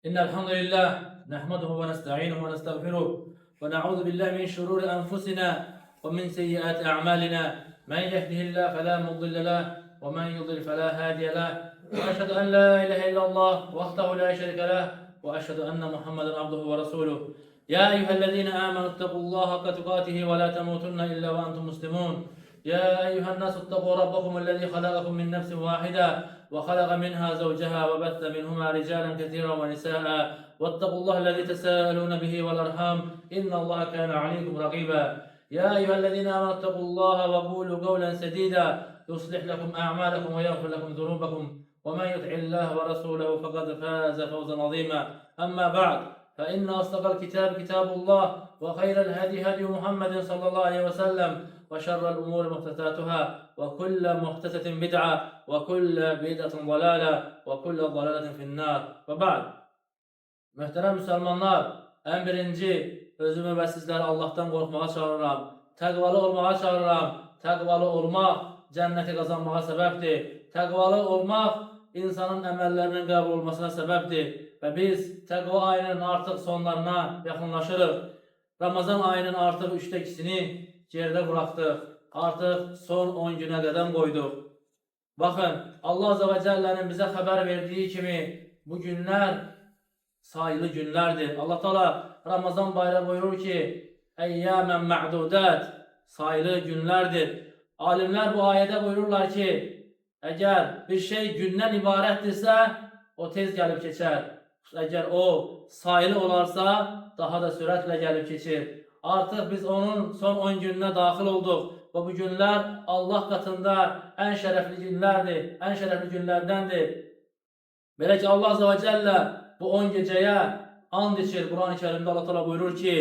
إن الحمد لله نحمده ونستعينه ونستغفره ونعوذ بالله من شرور أنفسنا ومن سيئات أعمالنا. من يهده الله فلا مضل له ومن يضلل فلا هادي له، وأشهد أن لا إله إلا الله وحده لا شريك له، وأشهد أن محمدا عبده ورسوله. يا أيها الذين آمنوا اتقوا الله حق تقاته ولا تموتن إلا وأنتم مسلمون. يا أيها الناس اتقوا ربكم الذي خلقكم من نفس واحدة وخلق منها زوجها وبث منهما رجالا كثيرا ونساء، واتقوا الله الذي تساءلون به والأرحام إن الله كان عليكم رقيبا. يا أيها الذين آمنوا اتقوا الله وقولوا قولا سديدا يصلح لكم أعمالكم ويغفر لكم ذنوبكم، ومن يطع الله ورسوله فقد فاز فوزا عظيما. أما بعد، فإن أصدق الكتاب كتاب الله، وخير الهدي هدي محمد صلى الله عليه وسلم، وشر الأمور محدثاتها، وكل محدثة بدعة، وكل بدعة ضلالة، وكل ضلالة في النار. وبعد. Möhtərəm müsəlmanlar, ən birinci özümü və sizləri Allahdan qorxmağa çağırıram. Təqvalı olmağa çağırıram. Təqvalı olmaq cənnəti qazanmağa səbəbdir. Təqvalı olmaq insanın əməllərinin qəbul olmasına səbəbdir. Və biz təqva ayının artıq sonlarına yaxınlaşırıq. Ramazan ayının artıq 2/3-ni gerdə buraxdıq. Artıq son 10 günə qədəm qoyduq. Baxın, Allah Azze ve Celle'nin bizə xəbər verdiyi kimi bu günlər sayılı günlərdir. Allah Teala Ramazan bayrağı buyurur ki, Eyyâmen ma'dudət, sayılı günlərdir. Alimlər bu ayədə buyururlar ki, əgər bir şey gündən ibarətdirsə, o tez gəlib keçər. Əgər o sayılı olarsa, daha da sürətlə gəlib keçir. Artıq biz onun son 10 gününə daxil olduq və bu günlər Allah qatında ən şərəfli günlərdir, ən şərəfli günlərdəndir. Belə ki, Allah Azze ve Celle bu 10 gecəyə and içir. Quran-ı Kerimdə Allah Teala buyurur ki,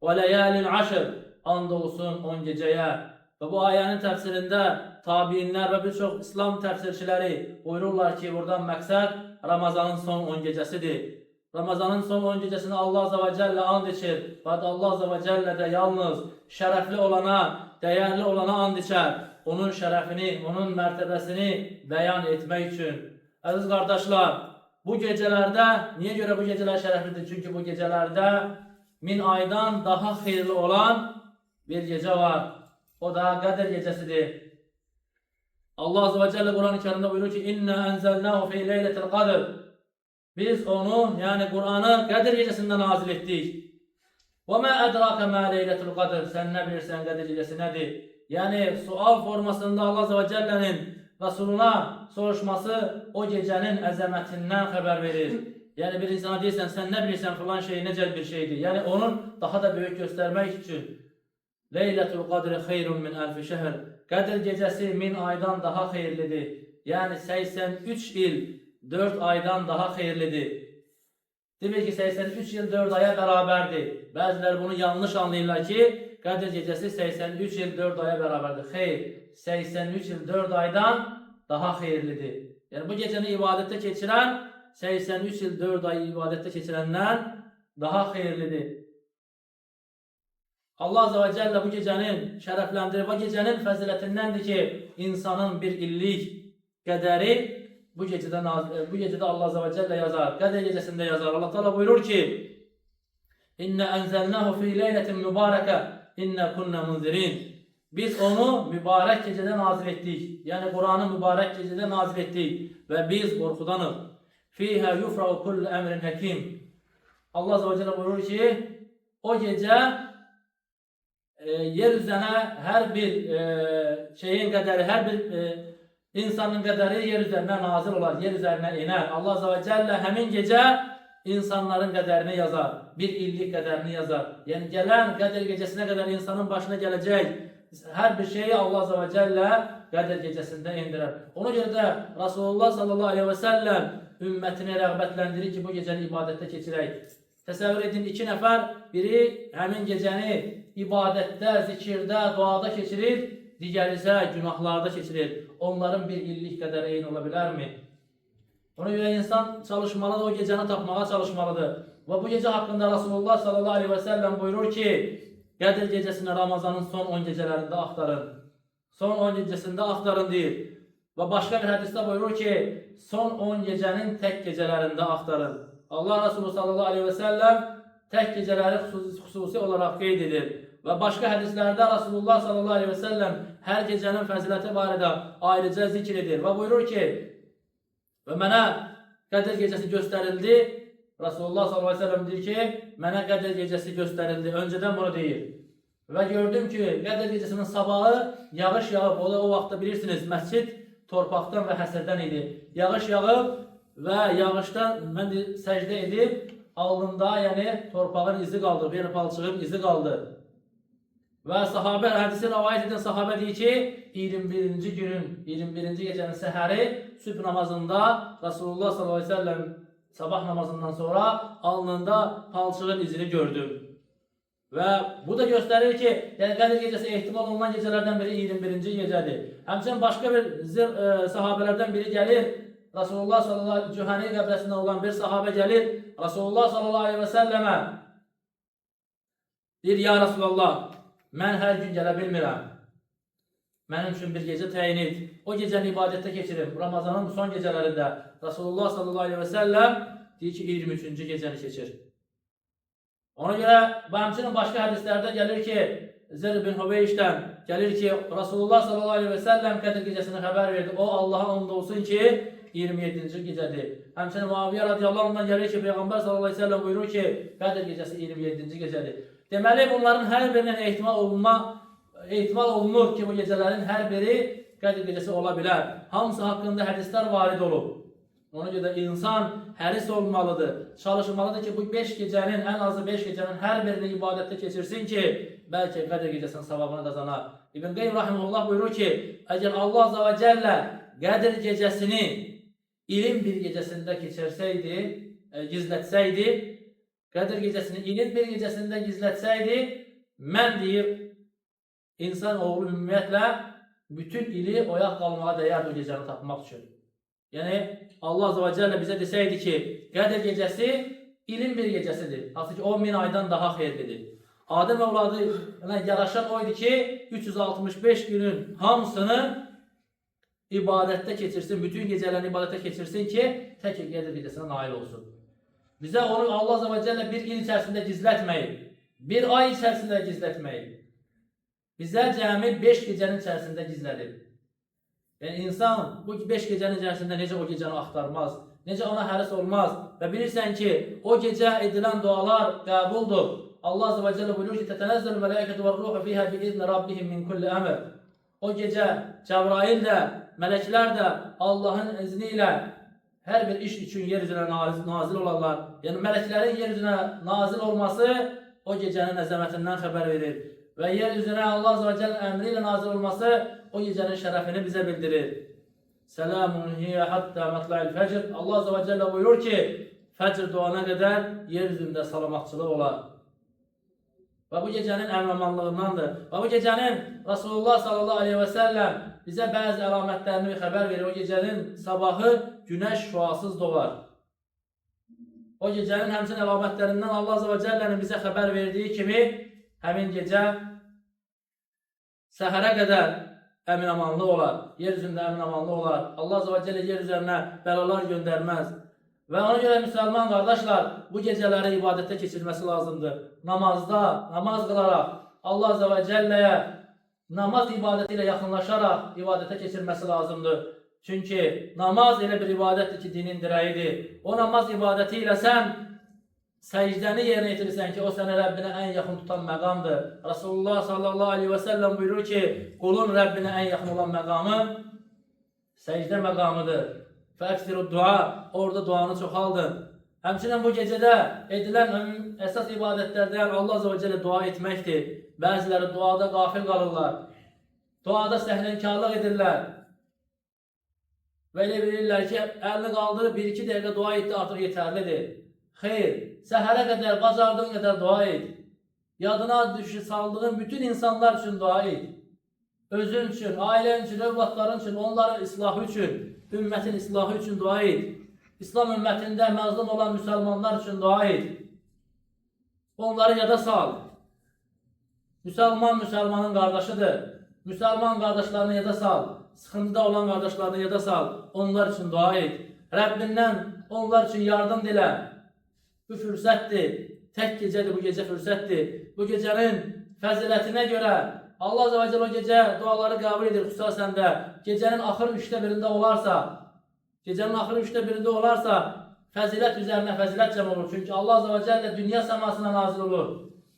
وَلَيَالٍ عَشْرٍ, and olsun 10 gecəyə. Və bu ayənin təfsirində tabiinlər və bir çox İslam təfsirçiləri buyururlar ki, buradan məqsəd Ramazanın son 10 gecəsidir. Ramazanın son 10 gecəsini Allah Azze ve Celle and içir. Və Allah Azze ve Celle də yalnız şərəfli olana, dəyərli olana and içər. Onun şərəfini, onun mərtəbəsini bəyan etmək üçün. Əziz qardaşlar, bu gecələrdə, niyə görə bu gecələr şərəflidir? Çünki bu gecələrdə 1000 aydan daha xeyirli olan bir gecə var. O da Qədr gecəsidir. Allah Azze ve Celle Quran-ı Kerimdə buyurur ki, İnna enzelnahu fi leyletil qadr. Biz onu, yani Kur'an'ı Qədir gecəsində nazil etdik. Və mə ədraka mə leyletul qadr. Sən nə bilirsən Qədir gecəsi nədir? Yəni sual formasında Allah Azze ve Celle'nin Resuluna soruşması o gecənin əzəmətindən xəbər verir. Yəni bir insana deyirsən, sən nə bilirsən filan şey necə bir şeydir. Yəni onun daha da böyük göstərmək üçün. Leyletul qadri xeyrun min əlfi şəhr. Qədir gecəsi 1000 aydan daha xeyirlidir. Yəni 83 il 4 aydan daha xeyirlidir. Demək ki, 83 il 4 aya bərabərdir. Bəziləri bunu yanlış anlayırlar ki, Qədir gecəsi 83 il 4 aya bərabərdir. Xeyr, 83 il 4 aydan daha xeyirlidir. Yəni bu gecəni ibadətdə keçirən 83 il 4 ay ibadətdə keçirəndən daha xeyirlidir. Allah Azze ve Celle bu gecənin şərəfləndirir və gecənin fəzilətindəndir ki, insanın bir illik qədəri bu gecədə Allah Azze ve Celle yazar. Qədr gecəsində yazar. Allah Teala buyurur ki, İnne enzelnahu fi leyletin mübareke inne kunna munzirin. Biz onu mübarək gecədə nazil etdik. Yəni Kur'an'ı mübarək gecədə nazil etdik və biz qorxudanıq. Fiha yufra'u kullu emrin hakim. Allah Azze ve Celle buyurur ki, o gecə yer üzerine her bir şeyin qədəri, her bir insanın qədəri yer üzerine nazil olar, yer üzerine iner. Allah Azze ve Celle həmin gecə insanların qədərini yazar, bir illik qədərini yazar. Yəni gələn Qədr gecəsinə qədər insanın başına gələcək hər bir şeyi Allah Azze ve Celle Qədr gecəsində indirər. Ona görə də Resulullah sallallahu aleyhi ve sellem ümmətini rəğbətləndirir ki, bu gecəni ibadətdə keçirək. Təsəvvür edin, 2 nəfər, biri həmin gecəni ibadətdə, zikirdə, duada keçirir, digəri isə günahlarda keçirir. Onların bir illik qədəri eyni ola bilərmi? Ona görə insan çalışmalıdır, o gecəni tapmağa çalışmalıdır. Və bu gecə haqqında Resulullah sallallahu aleyhi ve sellem buyurur ki, Qədr gecəsini Ramazanın son 10 gecələrində axtarın. Son 10 gecəsində axtarın deyir. Və başqa bir hədisdə buyurur ki, son 10 gecənin tək gecələrində axtarın. Allah Resulü sallallahu aleyhi ve sellem tek geceleri xüsusi olarak qeyd edir. Və başqa hədislərdə Rasulullah sallallahu aleyhi ve sellem hər gecənin fəziləti barədə ayrıca zikr edir və buyurur ki, və mənə Qədr gecəsi göstərildi. Rasulullah sallallahu aleyhi ve sellem deyir ki, mənə Qədr gecəsi göstərildi. Öncədən bunu deyir. Və gördüm ki, Qədr gecəsinin sabahı yağış yağıb. O vaxtda bilirsiniz, məscid torpaqdan və həsirdən idi. Yağış yağıb və yağışdan mən səcdə edib, alnımda, yəni torpağın izi qaldı, bir palçığın izi qaldı. Və sahabə, hədisi rəvayət edən sahabə deyir ki, 21-ci günün, 21-ci gecənin səhəri sübh namazında Rasulullah sallallahu aleyhi ve sellem sabah namazından sonra alnında palçığın izini gördüm. Və bu da göstərir ki, yəni Qədr gecəsi ehtimal olunan gecələrdən biri 21-ci gecədir. Həmçinin başqa bir sahabələrdən biri gəlir, Rasulullah sallallahu aleyhi ve sellem Cühəni qəbrəsində olan bir sahabə gəlir, Rasulullah sallallahu aleyhi ve sellemə deyir, ya Rasulullah, mən hər gün gələ bilmirəm. Mənim üçün bir gecə təyin et. O gecəni ibadətdə keçirim. Ramazanın son gecələrində Rasulullah sallallahu aleyhi ve sellem deyir ki, 23-cü gecəni keçir. Ona görə həmçinin başqa hədislərdə gəlir ki, Zər bin Hübeyşdən gəlir ki, Rasulullah sallallahu aleyhi ve sellem Qədr gecəsini xəbər verdi. O Allah'a and olsun ki, 27-ci gecədir. Həmçinin Muaviyyə radiyallahu anhdan gəlir ki, Peyğəmbər sallallahu aleyhi ve sellem buyurur ki, Qədr gecəsi 27-ci gecədir. Deməli, bunların hər birinin ehtimal olunur ki, bu gecələrin hər biri Qədr gecəsi ola bilər. Hamısı haqqında hədislər varid olub. Ona görə insan həris olmalıdır, çalışmalıdır ki, bu 5 gecənin, ən azı 5 gecənin hər birini ibadətdə keçirsin ki, bəlkə Qədr gecəsinin savabını qazanar. İbn Qeym rahimehullah buyurur ki, əgər Allah azza və cəllə Qədr gecəsini ilin bir gecəsində keçirsəydi, gizlətsəydi, Qədr gecəsini ilin bir gecəsində gizlətsəydi, mən deyir, insan oğlu ümumiyyətlə bütün ili oyaq qalmağa dəyərdi o gecəni tapmaq üçün. Yəni, Allah azza və cəllə bizə desəydi ki, Qədr gecəsi ilin bir gecəsidir. Hansı ki, 10.000 aydan daha xeyirlidir. Adəm övladı yaraşan oydu ki, 365 günün hamısını ibadətdə keçirsin, bütün gecələrini ibadətdə keçirsin ki, tək Qədr gecəsinə nail olsun. Bizə onu Allah azza və cəllə bir il içərisində gizlətməyib, bir ay içərisində gizlətməyib. Bizə cəmi 5 gecənin içərisində gizlədib. Yəni, insan bu 5 gecənin içərisində necə o gecəni axtarmaz, necə ona həris olmaz və bilirsən ki, o gecə edilən dualar qəbuldur. Allah azza və cəllə buyurur ki, tətənəzzəl mələkətü və ruhu fiyhə bi-izni rabbihim min kulli əmr. O gecə Cəbrail də, mələklər də Allahın izni ilə hər bir iş üçün yer üzrə nazil olarlar. Yəni, mələklərin yer üzrə nazil olması o gecənin əzəmətindən xəbər verir. Və yer üzrə Allah azza və cəllə əmri ilə nazil olması o gecənin şərəfini bizə bildirir. Selamun hiyyə hatta matla'il fəcr. Allah azza və cəllə buyurur ki, fəcr doğana qədər yer üzündə salamatçılıq olar. Və bu gecənin əmin-amanlığındandır. Və bu gecənin Rasulullah sallallahu aleyhi və səlləm bizə bəzi əlamətlərini xəbər verir. O gecənin sabahı günəş şüasız doğar. O gecənin həmçinin əlamətlərindən Allah azza və cəllənin bizə xəbər verdiyi kimi həmin gecə səhərə qədər əmin-amanlıq olar, yer üzündə əmin-amanlıq olar. Allah azza və cəllə yer üzərinə bəlalar göndərməz. Və ona görə müsəlman qardaşlar, bu gecələri ibadətdə keçirməsi lazımdır. Namazda, namaz qılaraq, Allah azza və cəlləyə namaz ibadəti ilə yaxınlaşaraq ibadətə keçirməsi lazımdır. Çünki namaz elə bir ibadətdir ki, dinin dirəyidir. O namaz ibadəti ilə sən səcdəni yerinə yetirirsən ki, o sənə Rəbbinə ən yaxın tutan məqamdır. Rasulullah sallallahu aleyhi və səlləm buyurur ki, qulun Rəbbinə ən yaxın olan məqamı səcdə məqamıdır. Fəksirud dua, orada duanı çoxaldın. Həmçinin bu gecədə edilən əsas ibadətlərdən Allah azza və cəllə dua etməkdir. Bəziləri duada qafil qalırlar. Duada səhlənkarlıq edirlər. Və elə bilirlər ki, əlini qaldırıb 1-2 dəqiqə dua etdi, artıq yetərlidir. Xeyr, səhərə qədər, bacardığın qədər dua et. Yadına saldığın bütün insanlar üçün dua et. Özün üçün, ailən üçün, övladların üçün, onların islahı üçün, ümmətin islahı üçün dua et. İslam ümmətində məzlum olan müsəlmanlar üçün dua et. Onları yada sal. Müsəlman müsəlmanın qardaşıdır. Müsəlman qardaşlarını yada sal. Sıxıntıda olan qardaşlarını yada sal. Onlar üçün dua et. Rəbbindən onlar üçün yardım dilə. Bu fürsətdir. Tək gecədir bu gecə fürsətdir. Bu gecənin fəzilətinə görə Allah Azze ve Celle o gecə duaları qəbul edir. Xüsusən də gecənin axır 3də birində olarsa, fəzilət üzərinə fəzilət cəm olur. Çünki Allah Azze ve Celle dünya səmasına nazil olur.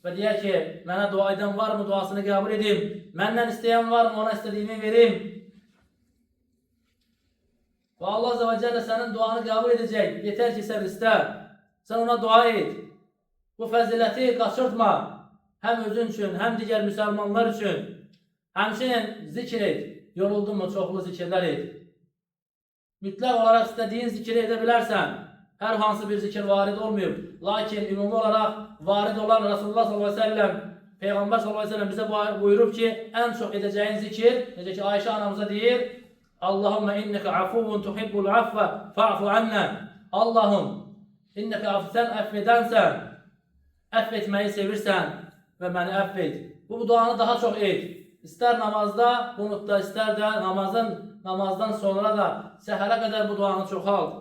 Və deyər ki, mənə dua edən var mı? Duasını qəbul edim. Məndən istəyən var mı? Ona istədiyimi verim. Və Allah Azze ve Celle sənin duanı qəbul edəcək. Yetər ki, sən istə. Sən ona dua et. Bu fəziləti qaçırtma. Həm özün üçün, həm digər müsəlmanlar üçün. Həmçinin zikr et. Yoruldun mu? Çoxlu zikirlər et. Mütləq olaraq istədiyin zikri edə bilərsən. Hər hansı bir zikir varid olmuyor. Lakin ümumi olaraq varid olan Resulullah sallallahu aleyhi ve sellem, Peyğəmbər sallallahu aleyhi ve sellem bizə buyurub ki, ən çox edəcəyin zikir, necə ki Ayşə anamıza deyir, Allahümme inneke afuvun tuhibbul affa fa'fu anna. Allahım, inneke sən əffedənsən, əff etməyi sevirsən və məni əff et. Bu duanı daha çox et. İstər namazda, qunutda, istər də namazdan sonra da səhərə qədər bu duanı çoxalt.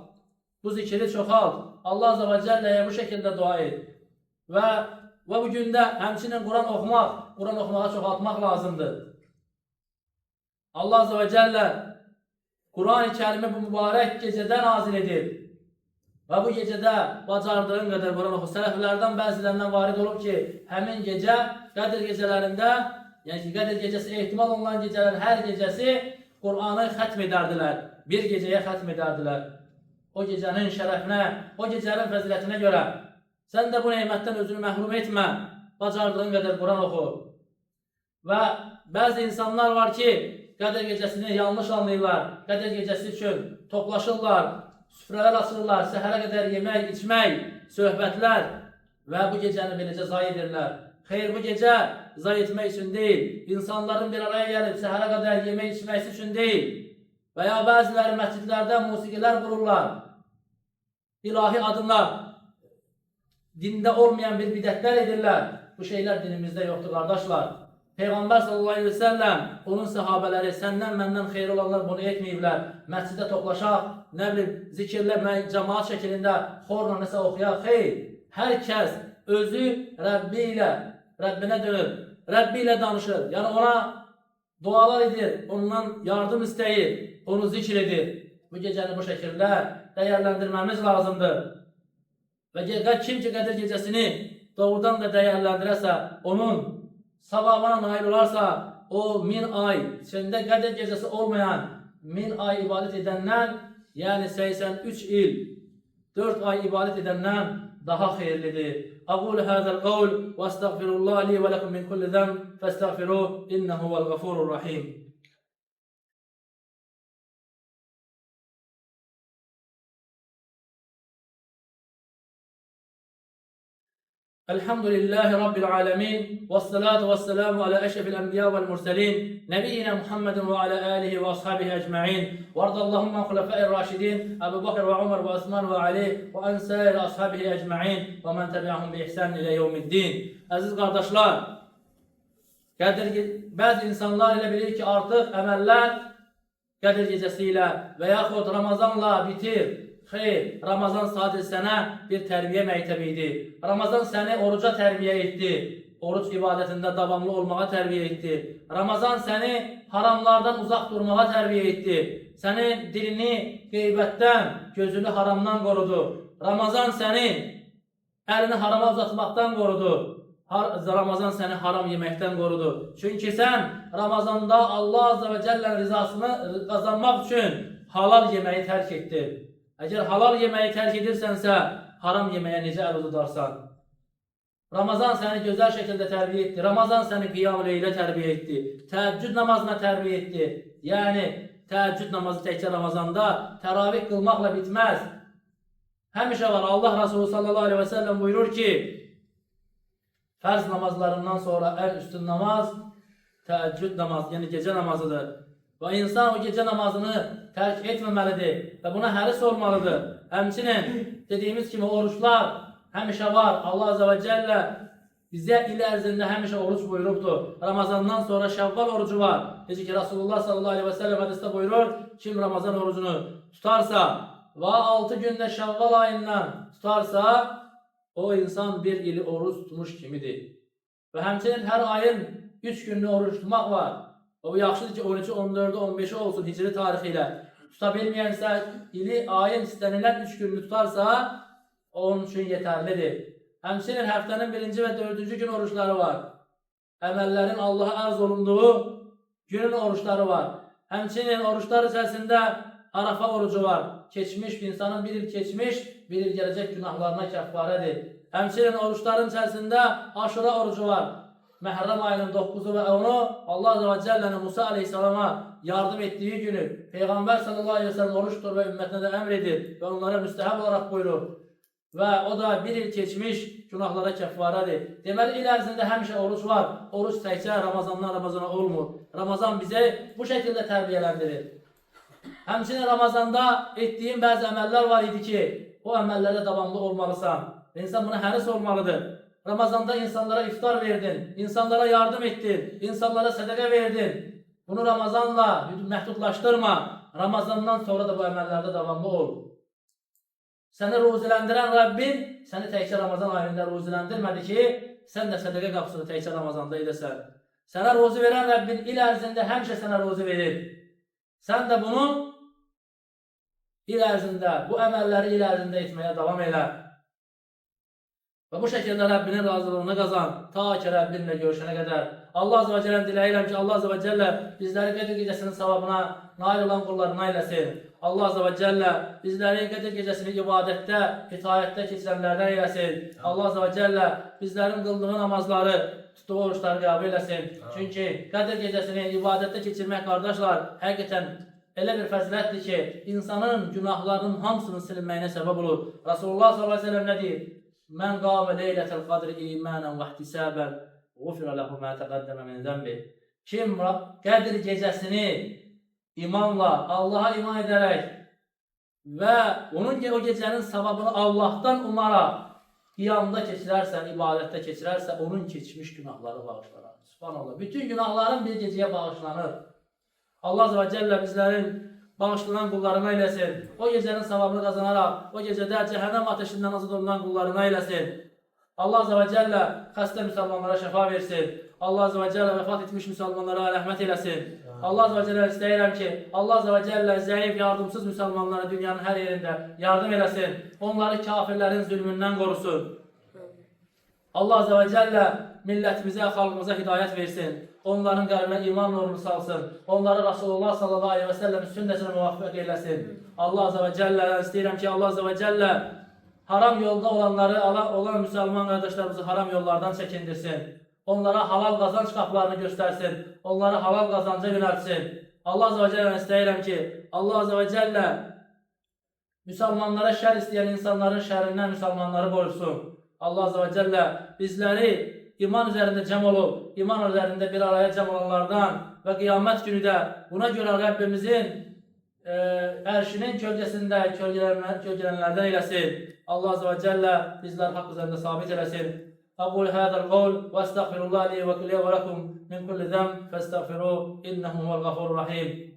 Bu zikri çoxalt. Allah Azze ve Celle'ye bu şekilde dua et. Və bu gündə həmçinin Quran oxumağa çoxaltmaq lazımdır. Allah Azze ve Celle Quran-ı Kerimi bu mübarək gecədə nazil edib. Və bu gecədə bacardığın qədər Quran oxu. Sələflərdən bəzilərindən varid olub ki, həmin gecə Qədr gecələrində, yəni ki, Qədr gecəsi ehtimal olunan gecələrin hər gecəsi Qur'anı xətm edərdilər. Bir gecəyə xətm edərdilər. O gecənin şərəfinə, o gecənin fəzilətinə görə. Sən də bu neymətdən özünü məhrum etmə. Bacardığın qədər Quran oxu. Və bəzi insanlar var ki, Qədr gecəsini yanlış anlayırlar. Qədr gecəsi üçün toplaşırlar, süfrələr açırlar, səhərə qədər yemək, içmək, söhbətlər və bu gecəni beləcə zay edirlər. Xeyr, bu gecə zay etmək üçün deyil, insanların bir araya gəlib səhərə qədər yemək içməsi üçün deyil. Və ya bəziləri məscidlərdə musiqilər qururlar. İlahi adına dində olmayan bir bidətlər edirlər. Bu şeylər dinimizdə yoxdur, qardaşlar. Peyğəmbər sallallahu aleyhi ve sellem, onun sahabələri, səndən məndən xeyir olanlar bunu etməyiblər. Məscidə toplaşaq, nə bilim, zikirləmək, cəmaat şəkilində xorla nəsə oxuyaq. Xeyr, hər kəs özü Rəbbinə dönür, Rəbbi ilə danışır. Yəni ona dualar edir, ondan yardım istəyir, onu zikr edir. Bu gecəni bu şəkildə dəyərləndirməmiz lazımdır. Və kim ki Qədr gecəsini doğrudan da dəyərləndirəsə, onun savabına nail olarsa, o 1000 ay, içində Qədr gecəsi olmayan 1000 ay ibadət edəndən, yəni 83 il, 4 ay ibadət edəndən daha xeyirlidir. Aqulu hazal qawl və estağfirullah li və lakum min kulli zənb fəstəğfiruh innehu vel gafurur rahim. Elhamdülillahi Rabbil alemin. Vessalatu vesselamu ala eşrefil enbiya vel murselin. Nebiyyina Muhammedin ve ala alihi ve ashabihi ecma'in. Vardallahumma khulafa'ir raşidin. Ebu Bakr ve Umar ve Osman ve Ali ve ensair ashabihi ecma'in. Ve men tebi'ahum bi ihsan ile yevmiddin. Aziz kardeşler, bazı insanlar ile bilir ki artık emeller Qədir gecəsiyle və yaxud Ramazanla bitir. Xeyr, Ramazan sadəcə sənə bir tərbiyə məktəbi idi. Ramazan səni oruca tərbiyə etdi. Oruç ibadətində davamlı olmağa tərbiyə etdi. Ramazan səni haramlardan uzaq durmağa tərbiyə etdi. Səni dilini qeybətdən, gözünü haramdan qorudu. Ramazan səni əlini harama uzatmaqdan qorudu. Ramazan səni haram yeməkdən qorudu. Çünki sən Ramazanda Allah Azze ve Celle'nin rizasını qazanmaq üçün halal yeməyi tərk etdin. Əgər halal yeməyi tərk edirsənsə, haram yeməyə necə əl uzadarsan? Ramazan səni gözəl şəkildə tərbiyə etdi. Ramazan səni qiyam-ı leylə tərbiyə etdi. Təəccüd namazına tərbiyə etdi. Yəni, təəccüd namazı təkcə Ramazanda təravih qılmaqla bitməz. Həmişə var. Allah Resulü sallallahu aleyhi ve sellem buyurur ki, fərz namazlarından sonra ən üstün namaz təəccüd namazı, yəni gecə namazıdır. Və insan o gecə namazını tərk etməməlidir və buna həris olmalıdır. Həmçinin dediyimiz kimi oruçlar həmişə var. Allah Azze ve Celle bizə il ərzində həmişə oruç buyurubdur. Ramazandan sonra Şəvval orucu var. Necə ki Resulullah sallallahu aleyhi ve sellem hədisdə buyurur, kim Ramazan orucunu tutarsa və 6 gündə Şəvval ayından tutarsa, o insan bir ili oruç tutmuş kimidir. Və həmçinin hər ayın 3 günlük oruç tutmaq var. O yaxşıdır ki 13-ü, 14-ü, 15-i olsun hicri tarixi ilə. Tuta bilməyənsə ili ayın istənilən 3 günlük tutarsa onun üçün yetərlidir. Həmçinin həftənin 1-ci və 4-cü gün oruçları var. Əməllərin Allaha ərz olunduğu günün oruçları var. Həmçinin oruçlar içərisində Arafa orucu var. Keçmiş insanın bir il keçmiş, bir il gələcək günahlarına kəffarədir. Həmçinin oruçların içərisində Aşura orucu var. Məhərrəm ayının 9-u və 10-u Allah Azze ve Celle'nin Musa Aleyhisselam'a yardım ettiği günü Peygamber sallallahu aleyhi ve sellem oruç tutur və ümmətine de emredir və onlara müstəhəb olarak buyurur. Və o da bir il keçmiş günahlara kəffarədir. Deməli, il ərzində həmişə oruç var. Oruç təkcə Ramazandan Ramazana olmur. Ramazan bizi bu şəkildə tərbiyələndirir. Həmçinin Ramazanda etdiyin bəzi əməllər var idi ki, o əməllərə davamlı olmalısan. İnsan buna həris olmalıdır. Ramazanda insanlara iftar verdin, insanlara yardım ettin, insanlara sədəqə verdin. Bunu Ramazanla məhdudlaşdırma. Ramazandan sonra da bu əməllərdə davamlı ol. Səni ruziləndirən Rəbbin səni təkcə Ramazan ayında ruziləndirmədi ki, sən də sədəqə qapısını təkcə Ramazanda edəsən. Sənə ruzi verən Rəbbin il ərzində həmişə sənə ruzi verir. Sən də bunu il ərzində, bu əməlləri il ərzində etməyə davam elə. Və bu şəkildə Rəbbinin razılığını qazan, ta ki Rəbbinlə görüşənə qədər. Allah Azze ve Celle'nin diləyirəm ki, Allah Azze ve Celle bizləri Qədir gecəsinin savabına nail olan qullarına eləsin. Allah Azze ve Celle bizləri Qədir gecəsini ibadətdə, itayətdə keçirənlərdən eləsin. Allah Azze ve Celle bizlərin qıldığı namazları, tutduğu oruçları qəbul eləsin. Çünki Qədir gecəsini ibadətdə keçirmək, qardaşlar, həqiqətən elə bir fəzilətdir ki, insanın günahlarının hamısının silinməyinə səbəb olur. Rasulullah sallallahu aleyhi ve sellem nə deyir? Mən qavə leylətəl qadri imanən və ihtisabən ğufirə ləhu mə təqəddəmə min zənbi. Kim Qədir gecəsini imanla, Allaha iman edərək və onun o gecənin savabını Allahdan umaraq qiyamda keçirərsə, ibadətdə keçirərsə, onun keçmiş günahları bağışlanır. Subhanallah. Bütün günahların bir gecəyə bağışlanır. Allah Azze ve Celle bizlərin bağışlanan qullarına eləsin. O gecənin savabını qazanaraq, o gecədə cəhənnəm ateşindən azad olunan qullarına eləsin. Allah Azze ve Celle xəstə müsəlmanlara şəfa versin. Allah Azze ve Celle vəfat etmiş müsəlmanlara rəhmət eləsin. Allah Azze ve Celle istəyirəm ki, Allah Azze ve Celle zəif, yardımsız müsəlmanlara dünyanın hər yerində yardım eləsin. Onları kafirlərin zülmündən qorusun. Allah Azze ve Celle millətimizə, xalqımıza hidayət versin. Onların qəlbinə iman nurunu salsın. Onları Rasulullah sallallahu aleyhi ve sellemin sünnəsinə müvaffəq eləsin. Allah Azze ve Celle'dən istəyirəm ki, Allah Azze ve Celle haram yolda olanları, olan müsəlman qardaşlarımızı haram yollardan çəkindirsin. Onlara halal qazanç qapılarını göstərsin. Onları halal qazanca yönəltsin. Allah Azze ve Celle'dən istəyirəm ki, Allah Azze ve Celle müsəlmanlara şər istəyən insanların şərindən müsəlmanları qorusun. Allah Azze ve Celle bizləri iman üzərində cəm olub, iman üzərində bir araya cəm olanlardan və qiyamət günü də buna görə Rəbbimizin ərşinin kölgəsində kölgələnlərdən eləsin. Allah Azze ve Celle bizlər haqq üzərində sabit eləsin. Aqul hadal qawl və estəğfirullah li və lakum min kulli zəm fəstəğfiruhu innehu huvel gafurur rahim.